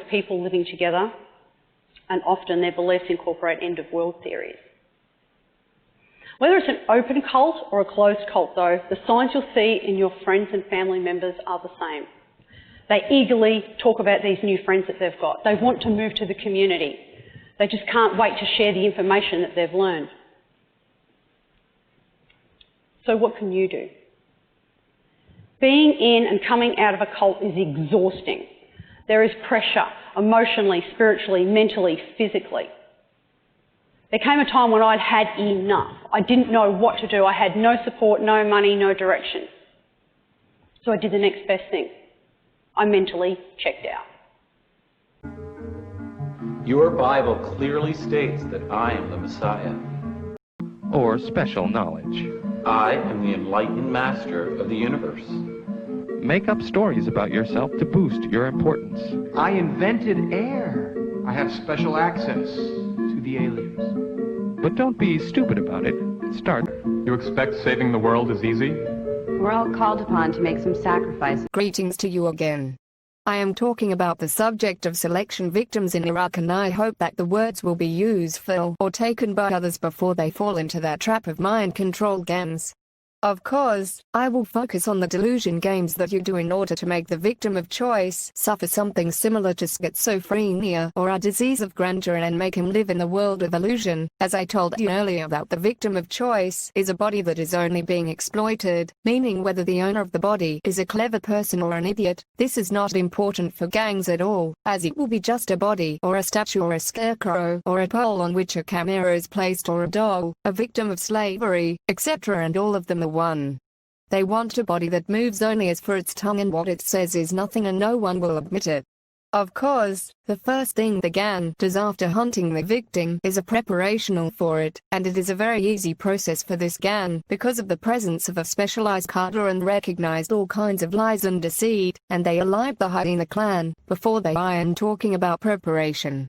people living together, and often their beliefs incorporate end-of-world theories. Whether it's an open cult or a closed cult, though, the signs you'll see in your friends and family members are the same. They eagerly talk about these new friends that they've got. They want to move to the community. They just can't wait to share the information that they've learned. So what can you do? Being in and coming out of a cult is exhausting. There is pressure, emotionally, spiritually, mentally, physically. There came a time when I'd had enough. I didn't know what to do. I had no support, no money, no direction. So I did the next best thing. I mentally checked out. Your Bible clearly states that I am the Messiah. Or special knowledge. I am the enlightened master of the universe. Make up stories about yourself to boost your importance. I invented air. I have special access to the aliens. But don't be stupid about it. Start. You expect saving the world is easy? We're all called upon to make some sacrifices. Greetings to you again. I am talking about the subject of selection victims in Iraq, and I hope that the words will be useful or taken by others before they fall into that trap of mind control games. Of course, I will focus on the delusion games that you do in order to make the victim of choice suffer something similar to schizophrenia or a disease of grandeur and make him live in the world of illusion. As I told you earlier, that the victim of choice is a body that is only being exploited, meaning whether the owner of the body is a clever person or an idiot. This is not important for gangs at all, as it will be just a body or a statue or a scarecrow or a pole on which a camera is placed or a doll, a victim of slavery, etc., and all of them are one. They want a body that moves only as for its tongue, and what it says is nothing and no one will admit it. Of course, the first thing the gang does after hunting the victim is a preparational for it, and it is a very easy process for this gang because of the presence of a specialized cadre and recognized all kinds of lies and deceit, and they are like the hiding the clan before they iron talking about preparation.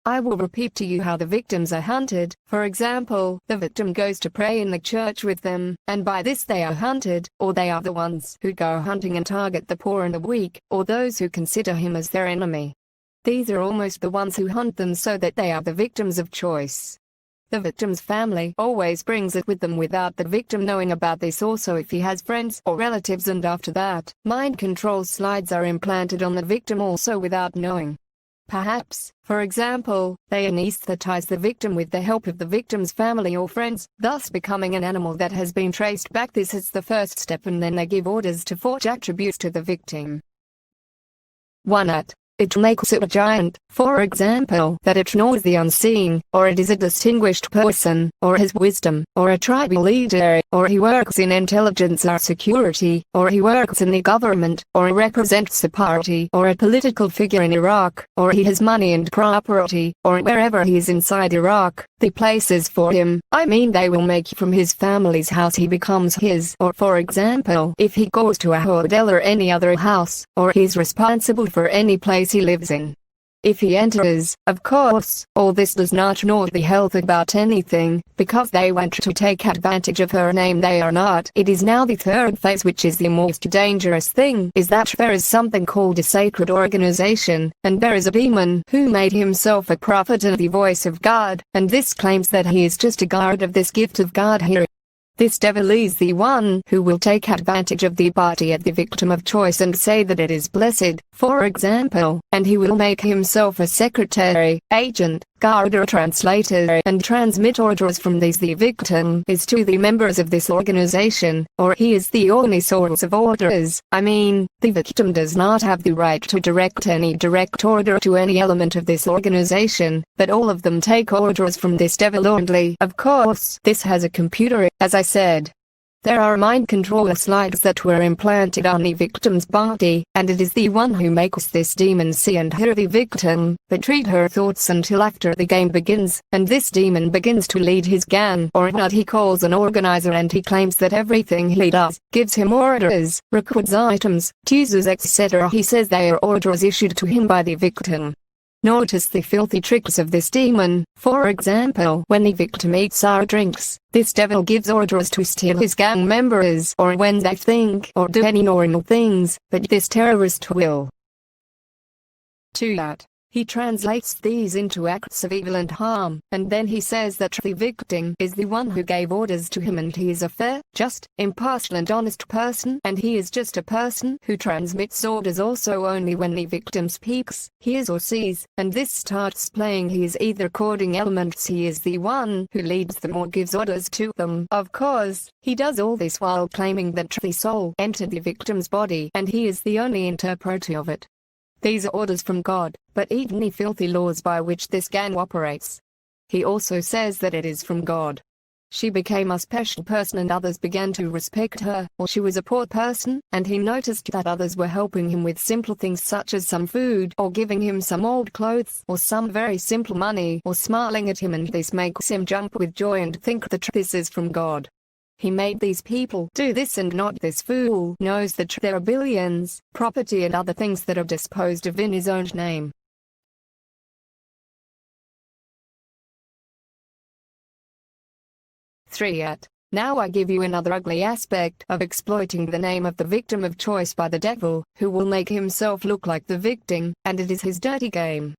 I will repeat to you how the victims are hunted. For example, the victim goes to pray in the church with them, and by this they are hunted, or they are the ones who go hunting and target the poor and the weak, or those who consider him as their enemy. These are almost the ones who hunt them, so that they are the victims of choice. The victim's family always brings it with them without the victim knowing about this, also if he has friends or relatives, and after that, mind control slides are implanted on the victim also without knowing. Perhaps, for example, they anesthetize the victim with the help of the victim's family or friends, thus becoming an animal that has been traced back. This is the first step, and then they give orders to forge attributes to the victim. 1. It makes it a giant, for example, that it knows the unseen, or it is a distinguished person, or has wisdom, or a tribal leader, or he works in intelligence or security, or he works in the government, or he represents a party, or a political figure in Iraq, or he has money and property, or wherever he is inside Iraq, the place is for him. I mean, they will make from his family's house he becomes his, or for example, if he goes to a hotel or any other house, or he's responsible for any place he lives in. If he enters, of course, all this does not know the health about anything, because they want to take advantage of her name. They are not. It is now the third phase, which is the most dangerous thing, is that there is something called a sacred organization, and there is a demon who made himself a prophet and the voice of God, and this claims that he is just a guard of this gift of God here. This devil is the one who will take advantage of the body of the victim of choice and say that it is blessed, for example, and he will make himself a secretary, agent, guard or translator, and transmit orders from these. The victim is to the members of this organization, or he is the only source of orders. I mean, the victim does not have the right to direct any direct order to any element of this organization, but all of them take orders from this devil only. Of course, this has a computer, as I said. There are mind control slides that were implanted on the victim's body, and it is the one who makes this demon see and hear the victim, but treat her thoughts until after the game begins, and this demon begins to lead his gang, or what he calls an organizer, and he claims that everything he does, gives him orders, records items, chooses etc. He says they are orders issued to him by the victim. Notice the filthy tricks of this demon. For example, when the victim eats or drinks, this devil gives orders to steal his gang members, or when they think or do any normal things, but this terrorist will. 2. He translates these into acts of evil and harm, and then he says that the victim is the one who gave orders to him and he is a fair, just, impartial and honest person, and he is just a person who transmits orders also only when the victim speaks, hears or sees, and this starts playing he is either recording elements he is the one who leads them or gives orders to them. Of course, he does all this while claiming that the soul entered the victim's body and he is the only interpreter of it. These are orders from God, but even the filthy laws by which this gang operates. He also says that it is from God. She became a special person and others began to respect her, or she was a poor person, and he noticed that others were helping him with simple things such as some food, or giving him some old clothes, or some very simple money, or smiling at him, and this makes him jump with joy and think that this is from God. He made these people do this, and not this fool knows that there are billions, property and other things that are disposed of in his own name. Now I give you another ugly aspect of exploiting the name of the victim of choice by the devil, who will make himself look like the victim, and it is his dirty game.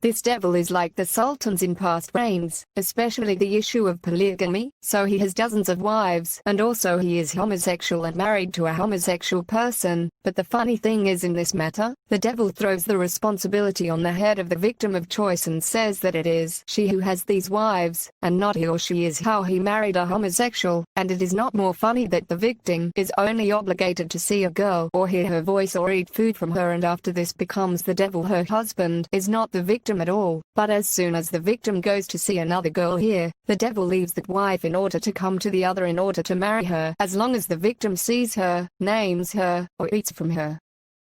This devil is like the sultans in past reigns, especially the issue of polygamy, so he has dozens of wives, and also he is homosexual and married to a homosexual person, but the funny thing is in this matter, the devil throws the responsibility on the head of the victim of choice and says that it is she who has these wives, and not he or she is how he married a homosexual, and it is not more funny that the victim is only obligated to see a girl or hear her voice or eat food from her, and after this becomes the devil her husband is not the victim at all, but as soon as the victim goes to see another girl here, the devil leaves that wife in order to come to the other in order to marry her, as long as the victim sees her, names her, or eats from her.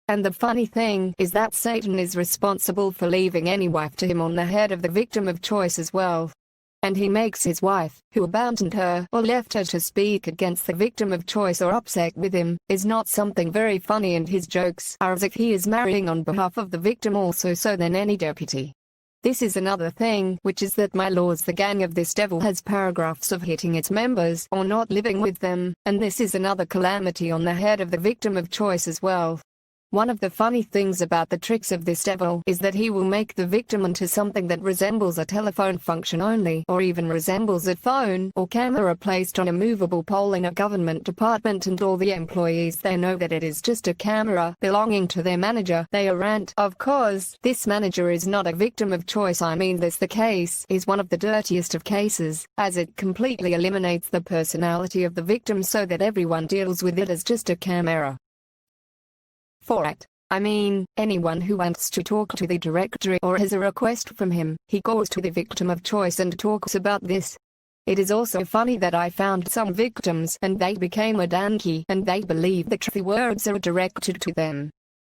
And the funny thing is that Satan is responsible for leaving any wife to him on the head of the victim of choice as well. And he makes his wife, who abandoned her or left her to speak against the victim of choice or upset with him, is not something very funny, and his jokes are as if he is marrying on behalf of the victim also, so then any deputy. This is another thing, which is that my lords, the gang of this devil has paragraphs of hitting its members or not living with them, and this is another calamity on the head of the victim of choice as well. One of the funny things about the tricks of this devil is that he will make the victim into something that resembles a telephone function only, or even resembles a phone or camera placed on a movable pole in a government department, and all the employees they know that it is just a camera belonging to their manager. They are rant. Of course, this manager is not a victim of choice. I mean, this the case is one of the dirtiest of cases, as it completely eliminates the personality of the victim so that everyone deals with it as just a camera. I mean, anyone who wants to talk to the director or has a request from him, he goes to the victim of choice and talks about this. It is also funny that I found some victims and they became a donkey and they believe that the words are directed to them.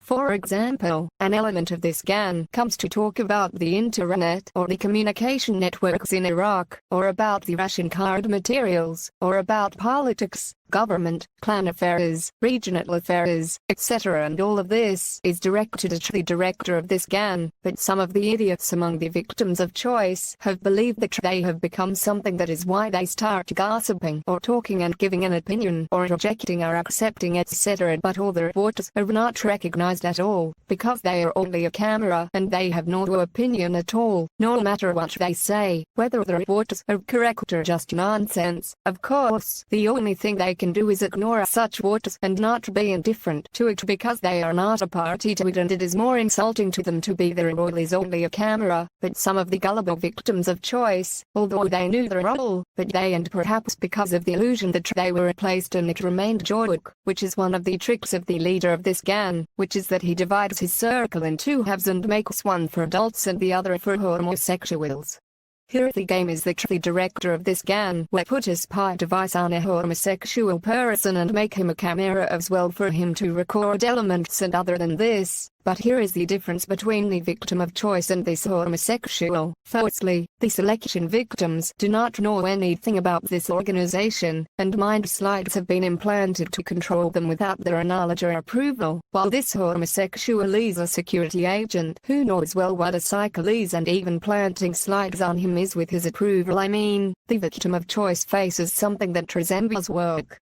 For example, an element of this gang comes to talk about the internet or the communication networks in Iraq, or about the ration card materials, or about politics, government, clan affairs, regional affairs, etc. And all of this is directed at the director of this gang, but some of the idiots among the victims of choice have believed that they have become something. That is why they start gossiping, or talking and giving an opinion, or rejecting or accepting, etc. But all the reporters are not recognized at all, because they are only a camera, and they have no opinion at all, no matter what they say, whether the reporters are correct or just nonsense. Of course, the only thing they can do is ignore such reporters and not be indifferent to it, because they are not a party to it, and it is more insulting to them to be their role is only a camera. But some of the gullible victims of choice, although they knew their role, but they, and perhaps because of the illusion that they were replaced, and it remained joke, which is one of the tricks of the leader of this gang, which is that he divides his circle in two halves and makes one for adults and the other for homosexuals. Here the game is that the director of this gang will put a spy device on a homosexual person and make him a camera as well for him to record elements, and other than this. But here is the difference between the victim of choice and this homosexual. Firstly, the selection victims do not know anything about this organization, and mind slides have been implanted to control them without their knowledge or approval, while this homosexual is a security agent who knows well what a cycle is, and even planting slides on him is with his approval. I mean, the victim of choice faces something that resembles work.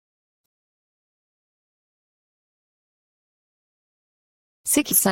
6.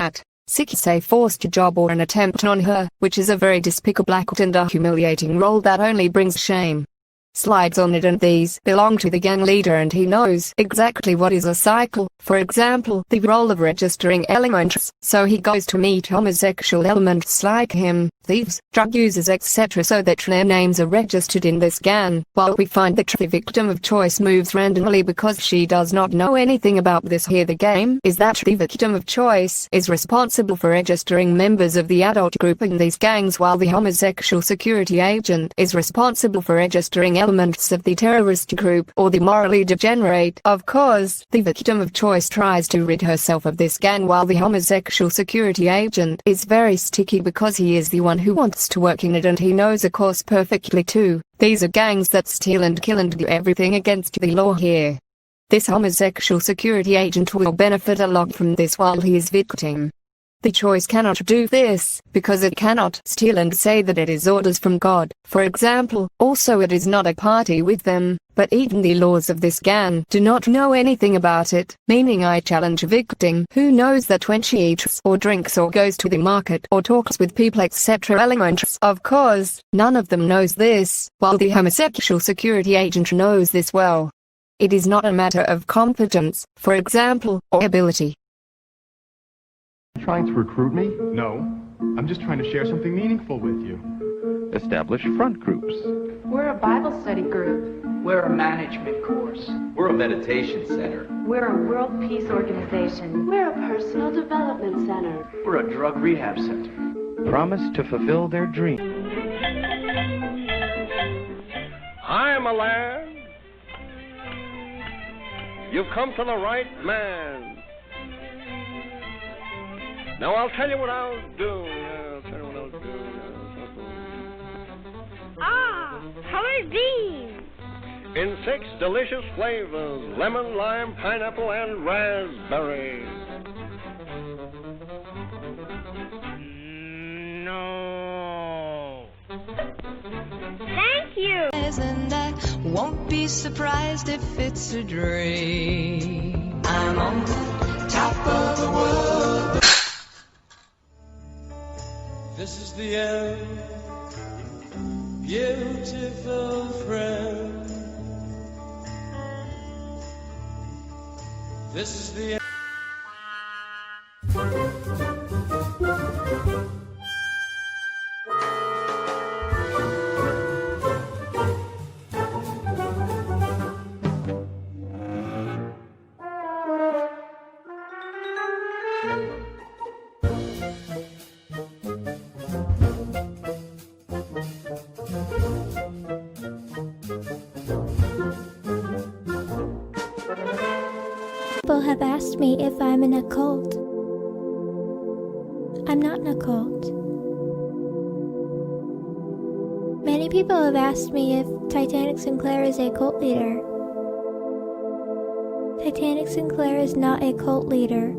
say forced a job or an attempt on her, which is a very despicable act and a humiliating role that only brings shame. Slides on it, and these belong to the gang leader, and he knows exactly what is a cycle. For example, the role of registering elements, so he goes to meet homosexual elements like him, thieves, drug users, etc., so that their names are registered in this gang, while we find that the victim of choice moves randomly because she does not know anything about this. Here the game is that the victim of choice is responsible for registering members of the adult group in these gangs, while the homosexual security agent is responsible for registering elements of the terrorist group or the morally degenerate. Of course, the victim of choice tries to rid herself of this gang, while the homosexual security agent is very sticky because he is the one who wants to work in it, and he knows of course perfectly too. These are gangs that steal and kill and do everything against the law here. This homosexual security agent will benefit a lot from this while he is victim. The choice cannot do this, because it cannot steal and say that it is orders from God, for example. Also, it is not a party with them, but even the laws of this gang do not know anything about it, meaning I challenge a victim who knows that when she eats or drinks or goes to the market or talks with people etc. elements, of course, none of them knows this, while the homosexual security agent knows this well. It is not a matter of competence, for example, or ability. Trying to recruit me? No. I'm just trying to share something meaningful with you. Establish front groups. We're a Bible study group. We're a management course. We're a meditation center. We're a world peace organization. We're a personal development center. We're a drug rehab center. Promise to fulfill their dream. I'm a lad. You've come to the right man. Now I'll tell you what I'll do. Colored beans. In 6 delicious flavors: lemon, lime, pineapple, and raspberry. No. Thank you. And I won't be surprised if it's a dream. I'm on the top of the world. This is the end, beautiful friend. This is the end. People have asked me if I'm in a cult. I'm not in a cult. Many people have asked me if Titanic Sinclair is a cult leader. Titanic Sinclair is not a cult leader.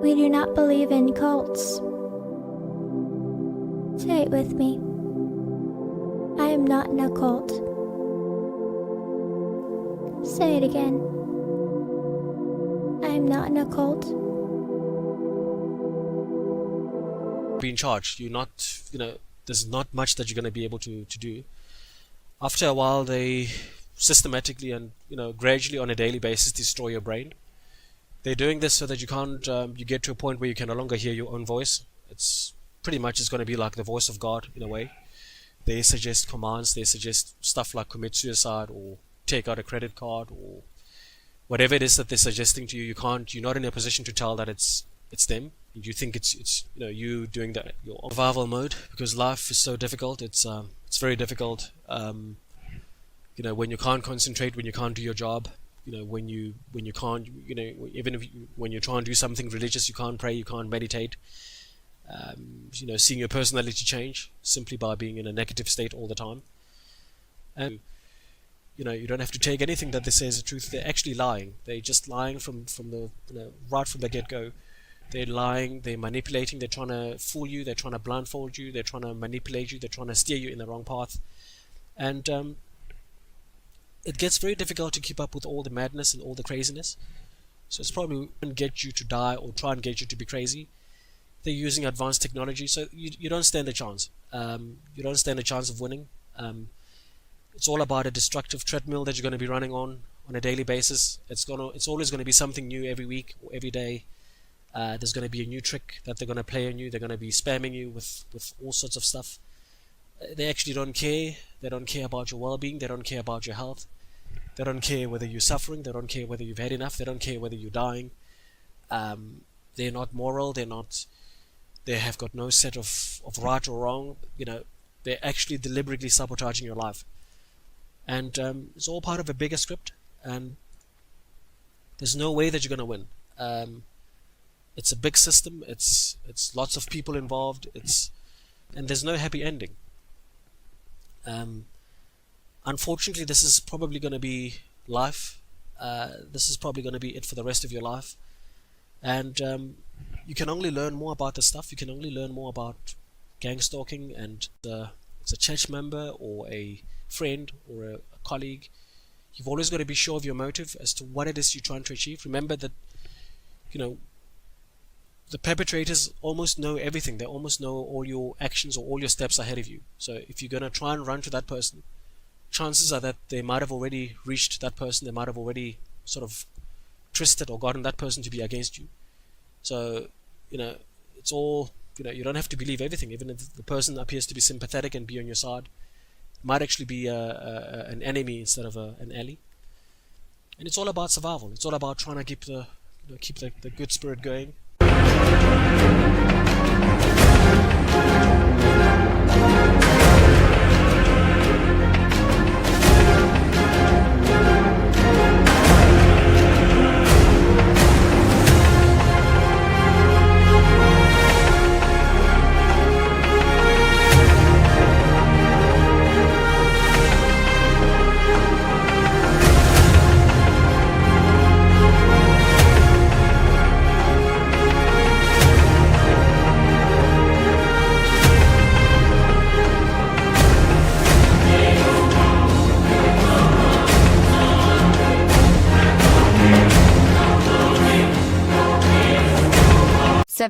We do not believe in cults. Say it with me. I am not in a cult. Say it again. I am not in a cult. Be in charge. You're not, there's not much that you're going to be able to do. After a while, they systematically and, gradually on a daily basis destroy your brain. They're doing this so that you can't, you get to a point where you can no longer hear your own voice. It's pretty much going to be like the voice of God in a way. They suggest commands, they suggest stuff like commit suicide or take out a credit card or whatever it is that they're suggesting to you. You're not in a position to tell that it's them. You think it's you doing that, your survival mode, because life is so difficult. It's very difficult. When you can't concentrate, when you can't do your job, when you can't, even if when you try and do something religious, you can't pray, you can't meditate. Seeing your personality change simply by being in a negative state all the time. And you don't have to take anything that they say as the truth. They're actually lying. They're just lying from the right from the get-go. They're lying, they're manipulating, they're trying to fool you, they're trying to blindfold you, they're trying to manipulate you, they're trying to steer you in the wrong path. And it gets very difficult to keep up with all the madness and all the craziness. So it's probably going to get you to die or try and get you to be crazy. They're using advanced technology, so you don't stand a chance. You don't stand a chance of winning. It's all about a destructive treadmill that you're going to be running on a daily basis. It's always going to be something new every week or every day. There's going to be a new trick that they're going to play on you. They're going to be spamming you with all sorts of stuff. They actually don't care. They don't care about your well-being. They don't care about your health. They don't care whether you're suffering. They don't care whether you've had enough. They don't care whether you're dying. They're not moral. They have got no set of right or wrong. They're actually deliberately sabotaging your life. And it's all part of a bigger script. And there's no way that you're going to win. It's a big system. It's lots of people involved. And there's no happy ending. Unfortunately, this is probably going to be life. This is probably going to be it for the rest of your life. And you can only learn more about this stuff. You can only learn more about gang stalking, and it's a church member or a friend or a colleague. You've always got to be sure of your motive as to what it is you're trying to achieve. Remember that, the perpetrators almost know everything. They almost know all your actions or all your steps ahead of you. So if you're going to try and run to that person, chances are that they might have already reached that person. They might have already sort of twisted or gotten that person to be against you. So, it's all, you don't have to believe everything. Even if the person appears to be sympathetic and be on your side, it might actually be an enemy instead of an ally. And it's all about survival. It's all about trying to keep the good spirit going.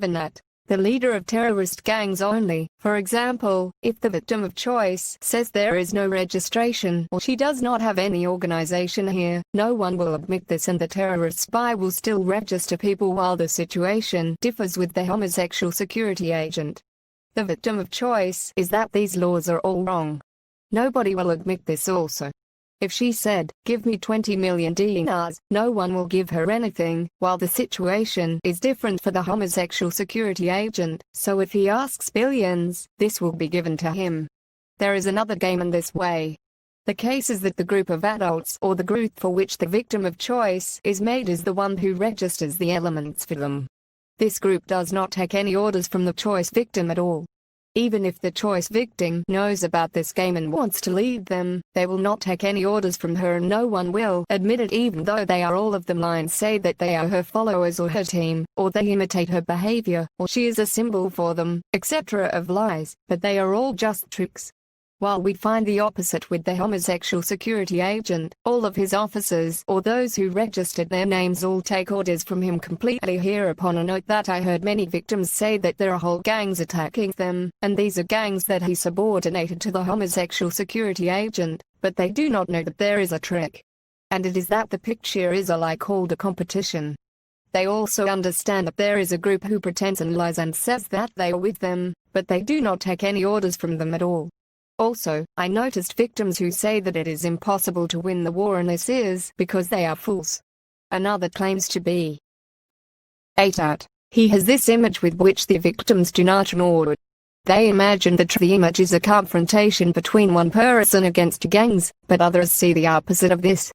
That the leader of terrorist gangs only, for example, if the victim of choice says there is no registration or she does not have any organization here, no one will admit this, and the terrorist spy will still register people, while the situation differs with the homosexual security agent. The victim of choice is that these laws are all wrong. Nobody will admit this also. If she said, "Give me 20 million dinars," no one will give her anything, while the situation is different for the homosexual security agent, so if he asks billions, this will be given to him. There is another game in this way. The case is that the group of adults or the group for which the victim of choice is made is the one who registers the elements for them. This group does not take any orders from the choice victim at all. Even if the choice victim knows about this game and wants to lead them, they will not take any orders from her, and no one will admit it, even though they are all of them lie and say that they are her followers or her team, or they imitate her behavior, or she is a symbol for them, etc. of lies, but they are all just tricks. While we find the opposite with the homosexual security agent, all of his officers or those who registered their names all take orders from him completely. Hereupon a note that I heard many victims say that there are whole gangs attacking them, and these are gangs that he subordinated to the homosexual security agent, but they do not know that there is a trick. And it is that the picture is a lie called a competition. They also understand that there is a group who pretends and lies and says that they are with them, but they do not take any orders from them at all. Also, I noticed victims who say that it is impossible to win the war, and this is because they are fools. Another claims to be 8 out. He has this image with which the victims do not know. They imagine that the image is a confrontation between one person against gangs, but others see the opposite of this.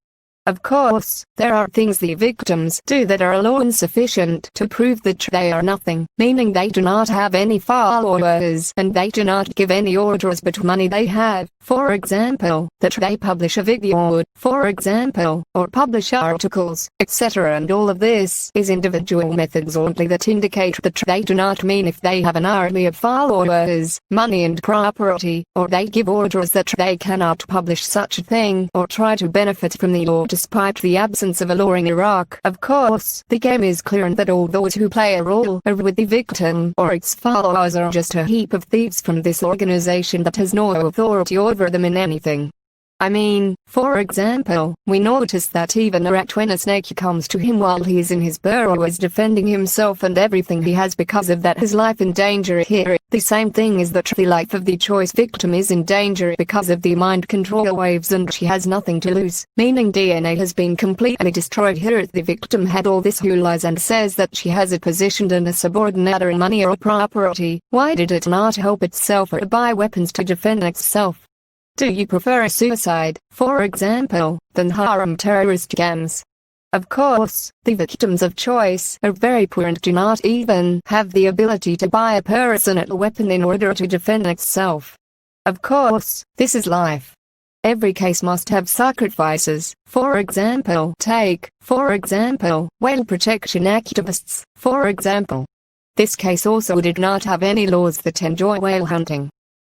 Of course, there are things the victims do that are alone sufficient to prove that they are nothing, meaning they do not have any followers and they do not give any orders, but money they have, for example, that they publish a video, for example, or publish articles, etc. And all of this is individual methods only that indicate that they do not mean if they have an army of followers, money and property, or they give orders that they cannot publish such a thing or try to benefit from the law to despite the absence of a law in Iraq. Of course, the game is clear and that all those who play a role are with the victim or its followers are just a heap of thieves from this organization that has no authority over them in anything. I mean, for example, we notice that even Irak when a snake comes to him while he is in his burrow is defending himself and everything he has because of that his life in danger here. The same thing is that the life of the choice victim is in danger because of the mind control waves and she has nothing to lose, meaning DNA has been completely destroyed here. The victim had all this who lies and says that she has a position and a subordinate or money or property. Why did it not help itself or buy weapons to defend itself? Do you prefer a suicide, for example, than harm terrorist gangs? Of course, the victims of choice are very poor and do not even have the ability to buy a personal weapon in order to defend itself. Of course, this is life. Every case must have sacrifices. For example, whale protection activists, for example. This case also did not have any laws that enjoy whale hunting.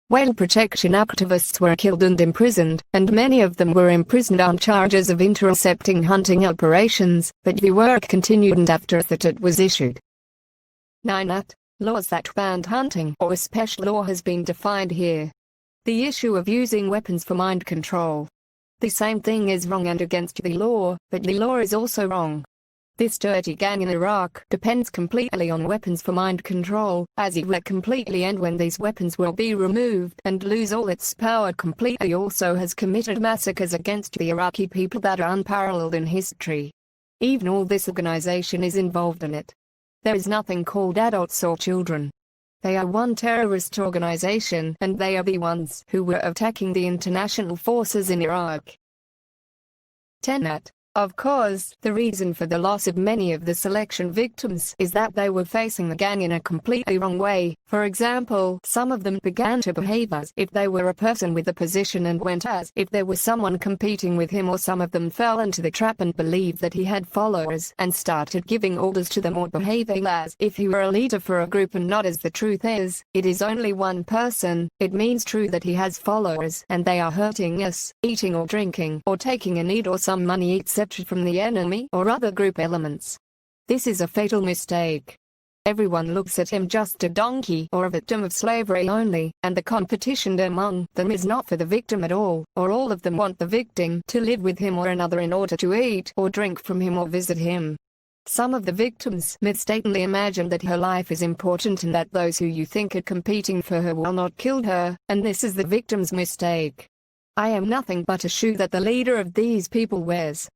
Whale protection activists were killed and imprisoned, and many of them were imprisoned on charges of intercepting hunting operations, but the work continued and after that it was issued. 9. Laws that banned hunting or special law has been defined here. The issue of using weapons for mind control. The same thing is wrong and against the law, but the law is also wrong. This dirty gang in Iraq depends completely on weapons for mind control, as it will completely end when these weapons will be removed and lose all its power completely. Also has committed massacres against the Iraqi people that are unparalleled in history. Even all this organization is involved in it. There is nothing called adults or children. They are one terrorist organization and they are the ones who were attacking the international forces in Iraq. 10. Of course, the reason for the loss of many of the selection victims is that they were facing the gang in a completely wrong way. For example, some of them began to behave as if they were a person with a position and went as if there was someone competing with him, or some of them fell into the trap and believed that he had followers and started giving orders to them or behaving as if he were a leader for a group and not as the truth is. It is only one person. It means true that he has followers and they are hurting us, eating or drinking or taking a need or some money etc. from the enemy or other group elements. This is a fatal mistake. Everyone looks at him just a donkey or a victim of slavery only, and the competition among them is not for the victim at all, or all of them want the victim to live with him or another in order to eat or drink from him or visit him. Some of the victims mistakenly imagine that her life is important and that those who you think are competing for her will not kill her, and this is the victim's mistake. I am nothing but a shoe that the leader of these people wears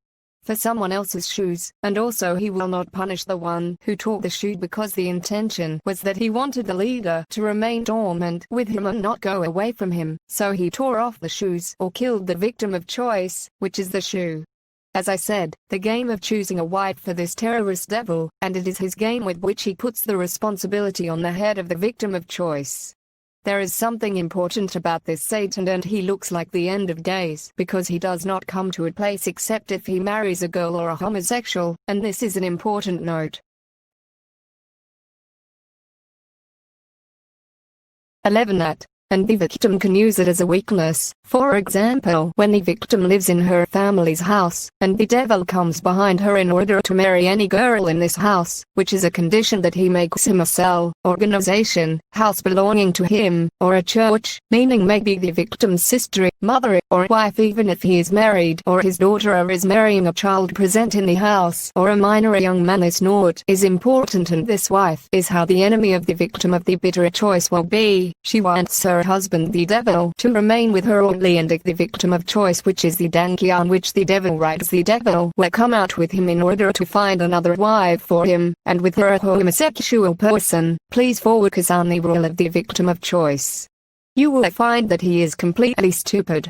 for someone else's shoes, and also he will not punish the one who tore the shoe because the intention was that he wanted the leader to remain dormant with him and not go away from him, so he tore off the shoes or killed the victim of choice, which is the shoe. As I said, the game of choosing a wife for this terrorist devil, and it is his game with which he puts the responsibility on the head of the victim of choice. There is something important about this Satan, and he looks like the end of days because he does not come to a place except if he marries a girl or a homosexual, and this is an important note. 11. And the victim can use it as a weakness. For example, when the victim lives in her family's house, and the devil comes behind her in order to marry any girl in this house, which is a condition that he makes him a cell, organization, house belonging to him, or a church, meaning maybe the victim's sister, mother, or wife even if he is married, or his daughter or is marrying a child present in the house, or a minor young man is not, is important, and this wife is how the enemy of the victim of the bitter choice will be. She wants her husband the devil to remain with her only, and the victim of choice, which is the donkey on which the devil rides, the devil will come out with him in order to find another wife for him, and with her a homosexual person. Please focus on the role of the victim of choice. You will find that he is completely stupid.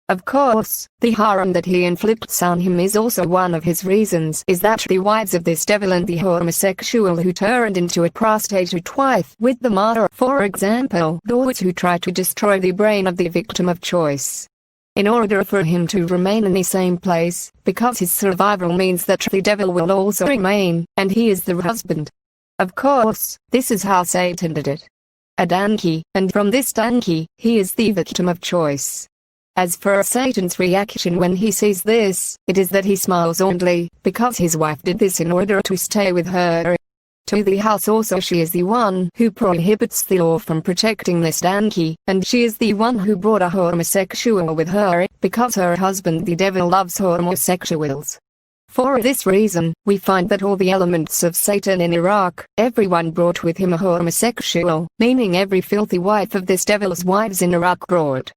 Of course, the harm that he inflicts on him is also one of his reasons, is that the wives of this devil and the homosexual who turned into a prostitute wife with the mother, for example, those who try to destroy the brain of the victim of choice. In order for him to remain in the same place, because his survival means that the devil will also remain, and he is the husband. Of course, this is how Satan did it. A donkey, and from this donkey, he is the victim of choice. As for Satan's reaction when he sees this, it is that he smiles only, because his wife did this in order to stay with her to the house. Also she is the one who prohibits the law from protecting this donkey, and she is the one who brought a homosexual with her, because her husband the devil loves homosexuals. For this reason, we find that all the elements of Satan in Iraq, everyone brought with him a homosexual, meaning every filthy wife of this devil's wives in Iraq brought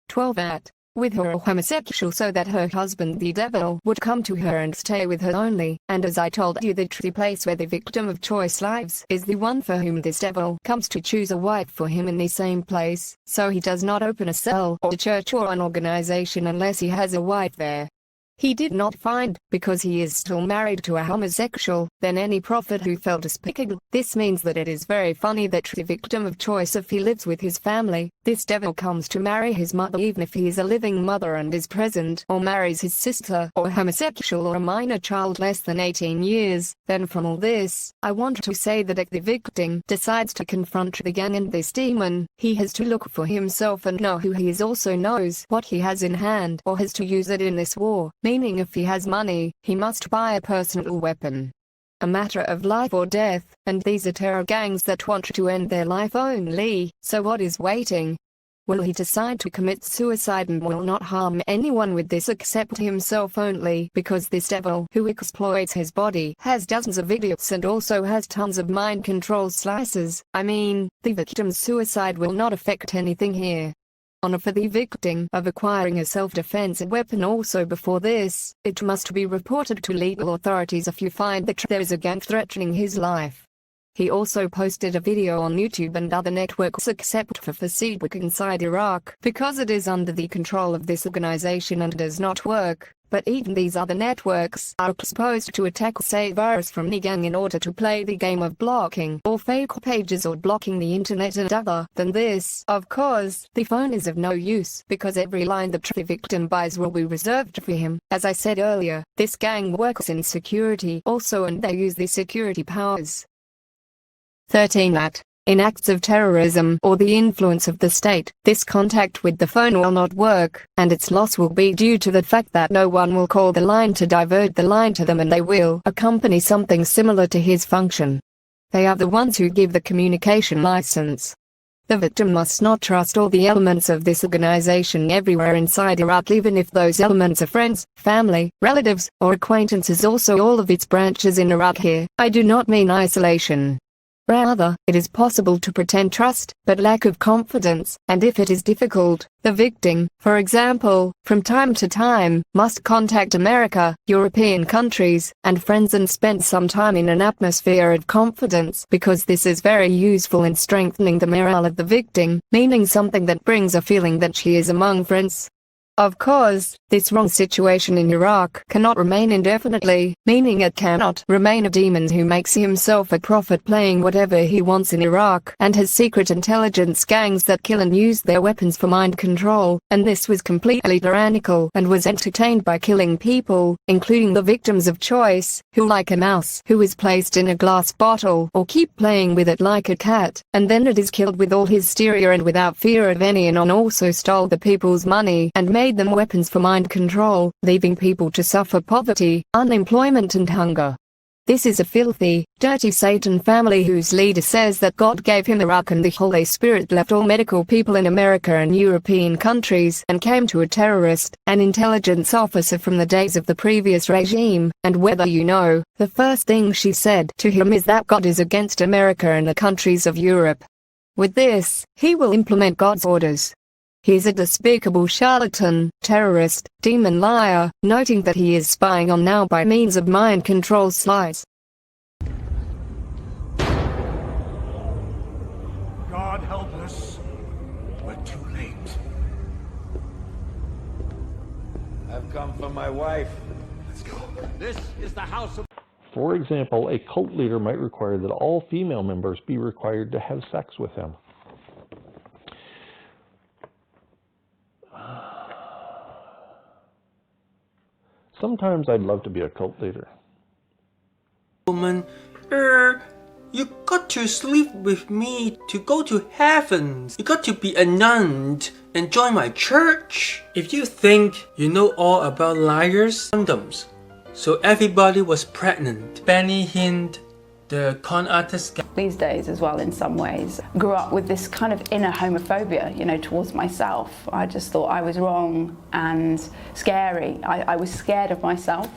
12 with her a homosexual so that her husband the devil would come to her and stay with her only. And as I told you, the true place where the victim of choice lives is the one for whom this devil comes to choose a wife for him in the same place, so he does not open a cell or a church or an organization unless he has a wife there. He did not find, because he is still married to a homosexual, then any prophet who felt despicable. This means that it is very funny that the victim of choice, if he lives with his family, this devil comes to marry his mother even if he is a living mother and is present, or marries his sister, or homosexual or a minor child less than 18 years. Then from all this, I want to say that if the victim decides to confront the gang and this demon, he has to look for himself and know who he is, also knows what he has in hand, or has to use it in this war. Meaning if he has money, he must buy a personal weapon. A matter of life or death, and these are terror gangs that want to end their life only, so what is waiting? Will he decide to commit suicide and will not harm anyone with this except himself only, because this devil who exploits his body has dozens of idiots and also has tons of mind control slices? I mean, the victim's suicide will not affect anything here. Honor for the victim of acquiring a self-defense weapon. Also before this, it must be reported to legal authorities if you find that there is a gang threatening his life. He also posted a video on YouTube and other networks except for Facebook inside Iraq, because it is under the control of this organization and does not work. But even these other networks are exposed to attack say virus from the gang in order to play the game of blocking all fake pages or blocking the internet. And other than this, of course, the phone is of no use, because every line that the victim buys will be reserved for him. As I said earlier, this gang works in security also, and they use the security powers. 13. In acts of terrorism or the influence of the state, this contact with the phone will not work, and its loss will be due to the fact that no one will call the line to divert the line to them, and they will accompany something similar to his function. They are the ones who give the communication license. The victim must not trust all the elements of this organization everywhere inside Iraq, even if those elements are friends, family, relatives, or acquaintances. Also all of its branches in Iraq here. I do not mean isolation. Rather, it is possible to pretend trust, but lack of confidence, and if it is difficult, the victim, for example, from time to time, must contact America, European countries, and friends and spend some time in an atmosphere of confidence, because this is very useful in strengthening the morale of the victim, meaning something that brings a feeling that she is among friends. Of course, this wrong situation in Iraq cannot remain indefinitely, meaning it cannot remain a demon who makes himself a prophet playing whatever he wants in Iraq, and has secret intelligence gangs that kill and use their weapons for mind control, and this was completely tyrannical and was entertained by killing people, including the victims of choice, who like a mouse who is placed in a glass bottle or keep playing with it like a cat, and then it is killed with all hysteria and without fear of any, and also stole the people's money and made them weapons for mind control, leaving people to suffer poverty, unemployment and hunger. This is a filthy, dirty Satan family whose leader says that God gave him Iraq and the Holy Spirit left all medical people in America and European countries and came to a terrorist, an intelligence officer from the days of the previous regime, and whether you know, the first thing she said to him is that God is against America and the countries of Europe. With this, he will implement God's orders. He is a despicable charlatan, terrorist, demon liar, noting that he is spying on now by means of mind control slides. God help us. We're too late. I've come for my wife. Let's go. This is the house of... For example, a cult leader might require that all female members be required to have sex with him. Sometimes I'd love to be a cult leader. Woman, You got to sleep with me to go to heaven. You got to be a nun and join my church. If you think you know all about liars, condoms. So everybody was pregnant. Benny Hinn, the con artist. These days as well, in some ways, grew up with this kind of inner homophobia, you know, towards myself. I just thought I was wrong and scary. I was scared of myself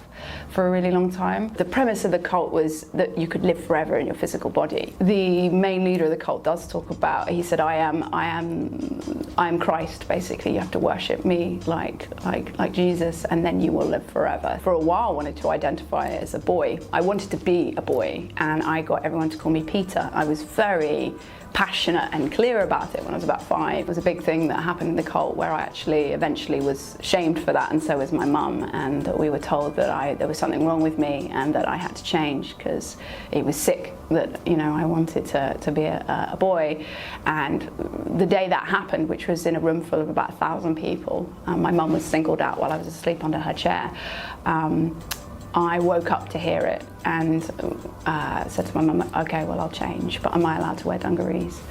for a really long time. The premise of the cult was that you could live forever in your physical body. The main leader of the cult does talk about, he said, I am Christ, basically. You have to worship me like Jesus, and then you will live forever. For a while I wanted to identify as a boy. I wanted to be a boy, and I got everyone to call me Peter. I was very passionate and clear about it when I was about 5. It was a big thing that happened in the cult where I actually eventually was shamed for that, and so was my mum, and we were told that there was something wrong with me and that I had to change because it was sick that, you know, I wanted to be a boy. And the day that happened, which was in a room full of about 1,000 people, my mum was singled out while I was asleep under her chair. I woke up to hear it and said to my mum, okay, well, I'll change, but am I allowed to wear dungarees?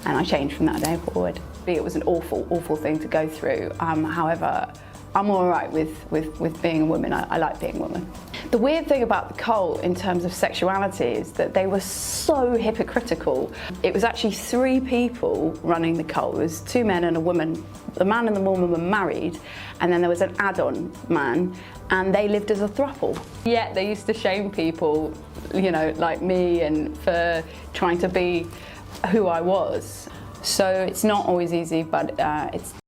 And I changed from that day forward. It was an awful, awful thing to go through. However, I'm all right with being a woman. I like being a woman. The weird thing about the cult in terms of sexuality is that they were so hypocritical. It was actually 3 people running the cult. It was 2 men and a woman. The man and the woman were married, and then there was an add-on man, and they lived as a throuple. Yet they used to shame people, you know, like me, and for trying to be who I was. So it's not always easy, but it's